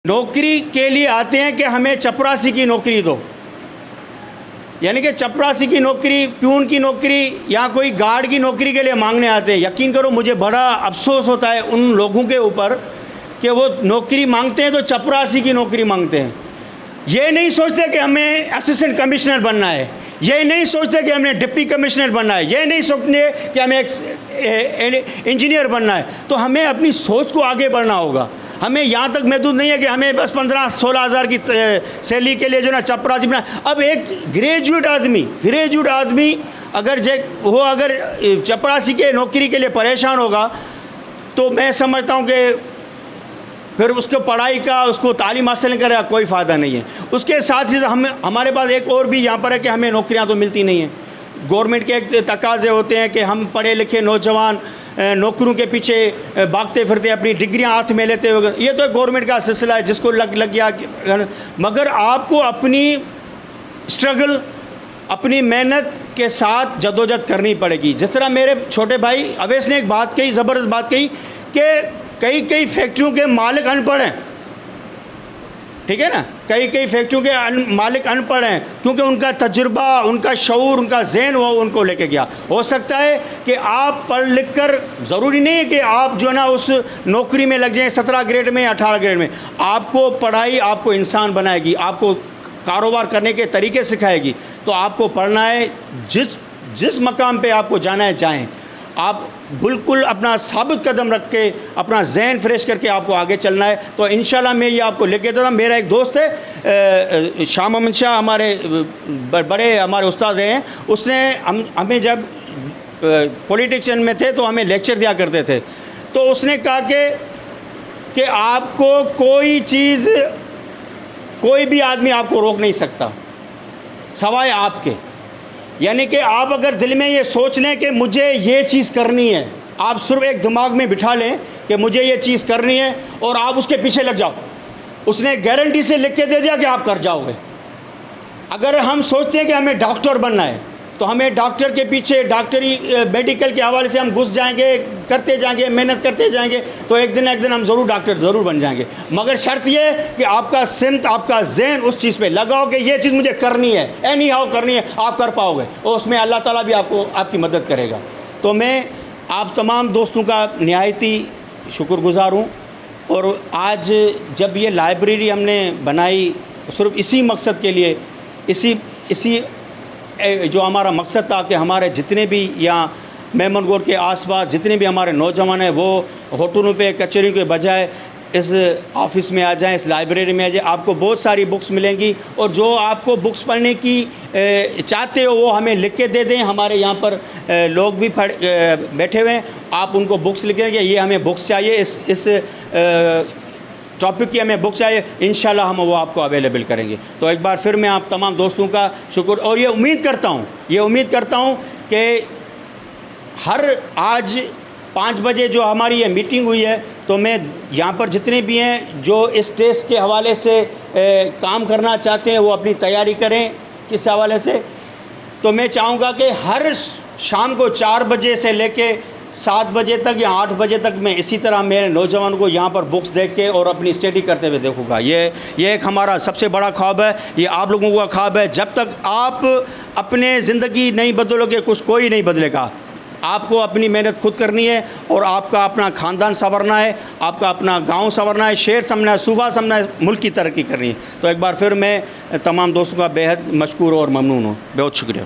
नौकरी के लिए आते हैं कि हमें चपरासी की नौकरी दो, यानी कि चपरासी की नौकरी, प्यून की नौकरी या कोई गार्ड की नौकरी के लिए मांगने आते हैं। यकीन करो मुझे बड़ा अफसोस होता है उन लोगों के ऊपर कि वो नौकरी मांगते हैं तो चपरासी की नौकरी मांगते हैं। ये नहीं सोचते कि हमें असिस्टेंट कमिश्नर बनना है, ये नहीं सोचते कि हमें डिप्टी कमिश्नर बनना है, ये नहीं सोचते कि हमें एक इंजीनियर बनना है। तो हमें अपनी सोच को आगे बढ़ना होगा। हमें यहाँ तक महदूद नहीं है कि हमें बस 15-16 हज़ार की सैलरी के लिए जो ना चपरासी बना। अब एक ग्रेजुएट आदमी अगर चपरासी के नौकरी के लिए परेशान होगा तो मैं समझता हूँ कि फिर उसको पढ़ाई का, उसको तालीम हासिल करने का कोई फ़ायदा नहीं है। उसके साथ ही हमारे पास एक और भी यहाँ पर है कि हमें नौकरियाँ तो मिलती नहीं हैं। गवर्नमेंट के एक तकाज़े होते हैं कि हम पढ़े लिखे नौजवान नौकरियों के पीछे भागते फिरते अपनी डिग्रियां हाथ में लेते हुए, ये तो गवर्नमेंट का सिलसिला है जिसको लग गया। मगर आपको अपनी स्ट्रगल, अपनी मेहनत के साथ जदोजहद करनी पड़ेगी। जिस तरह मेरे छोटे भाई अवैस ने एक बात कही, ज़बरदस्त बात कही कि कई फैक्ट्रियों के मालिक अनपढ़ हैं, ठीक है ना। कई फैक्ट्रियों के मालिक अनपढ़ हैं क्योंकि उनका तजुर्बा, उनका शऊर, उनका ज़हन वो उनको लेके गया। हो सकता है कि आप पढ़ लिख कर, ज़रूरी नहीं है कि आप जो है ना उस नौकरी में लग जाएं 17 ग्रेड में या 18 ग्रेड में। आपको पढ़ाई आपको इंसान बनाएगी, आपको कारोबार करने के तरीके सिखाएगी। तो आपको पढ़ना है, जिस मकाम पे आपको जाना है जाएं। आप बिल्कुल अपना साबित कदम रख के, अपना जहन फ्रेश करके आपको आगे चलना है। तो इंशाल्लाह मैं ये आपको लेके देता हूँ। मेरा एक दोस्त है शाह मोहम्मद शाह, हमारे हमारे उस्ताद रहे हैं। उसने हमें जब पॉलिटिशियन में थे तो हमें लेक्चर दिया करते थे। तो उसने कहा कि आपको कोई भी आदमी आपको रोक नहीं सकता सवाए आपके। यानी कि आप अगर दिल में ये सोच लें कि मुझे ये चीज़ करनी है, आप सिर्फ एक दिमाग में बिठा लें कि मुझे ये चीज़ करनी है और आप उसके पीछे लग जाओ, उसने गारंटी से लिख के दे दिया कि आप कर जाओगे। अगर हम सोचते हैं कि हमें डॉक्टर बनना है तो हमें डॉक्टर के पीछे, डॉक्टरी मेडिकल के हवाले से हम घुस जाएंगे, करते जाएंगे, मेहनत करते जाएंगे तो एक दिन हम ज़रूर डॉक्टर ज़रूर बन जाएंगे। मगर शर्त यह है कि आपका सिमत, आपका जहन उस चीज़ पे लगाओ कि ये चीज़ मुझे करनी है, एनी हाउ करनी है, आप कर पाओगे और उसमें अल्लाह ताला भी आपकी मदद करेगा। तो मैं आप तमाम दोस्तों का निहायती शुक्रगुज़ार हूँ। और आज जब ये लाइब्रेरी हमने बनाई सिर्फ इसी मकसद के लिए, इसी जो हमारा मकसद था कि हमारे जितने भी यहाँ मेमनगोर के आसपास जितने भी हमारे नौजवान हैं वो होटलों पे, कचहरियों के बजाय इस ऑफ़िस में आ जाएं, इस लाइब्रेरी में आ जाएं। आपको बहुत सारी बुक्स मिलेंगी और जो आपको बुक्स पढ़ने की चाहते हो वो हमें लिख के दे दें। हमारे यहाँ पर लोग भी बैठे हुए हैं, आप उनको बुक्स लिखेंगे, ये हमें बुक्स चाहिए, इस टॉपिक की हमें बुक चाहिए, इंशाल्लाह हम वो आपको अवेलेबल करेंगे। तो एक बार फिर मैं आप तमाम दोस्तों का शुक्र और ये उम्मीद करता हूँ कि आज 5 बजे जो हमारी ये मीटिंग हुई है तो मैं यहाँ पर जितने भी हैं जो इस टेस्ट के हवाले से काम करना चाहते हैं वो अपनी तैयारी करें। किस हवाले से, तो मैं चाहूँगा कि हर शाम को 4 बजे से लेके 7 बजे तक या 8 बजे तक मैं इसी तरह मेरे नौजवानों को यहाँ पर बुक्स देख के और अपनी स्टडी करते हुए देखूँगा। ये एक हमारा सबसे बड़ा ख्वाब है, ये आप लोगों का ख्वाब है। जब तक आप अपने ज़िंदगी नहीं बदलोगे कोई नहीं बदलेगा। आपको अपनी मेहनत खुद करनी है और आपका अपना ख़ानदान संवरना है, आपका अपना गांव संवरना है, शहर संवरना है, सूबा संवरना है, मुल्क की तरक्की करनी है। तो एक बार फिर मैं तमाम दोस्तों का बेहद मशकूर और ममनून हूँ। बहुत शुक्रिया।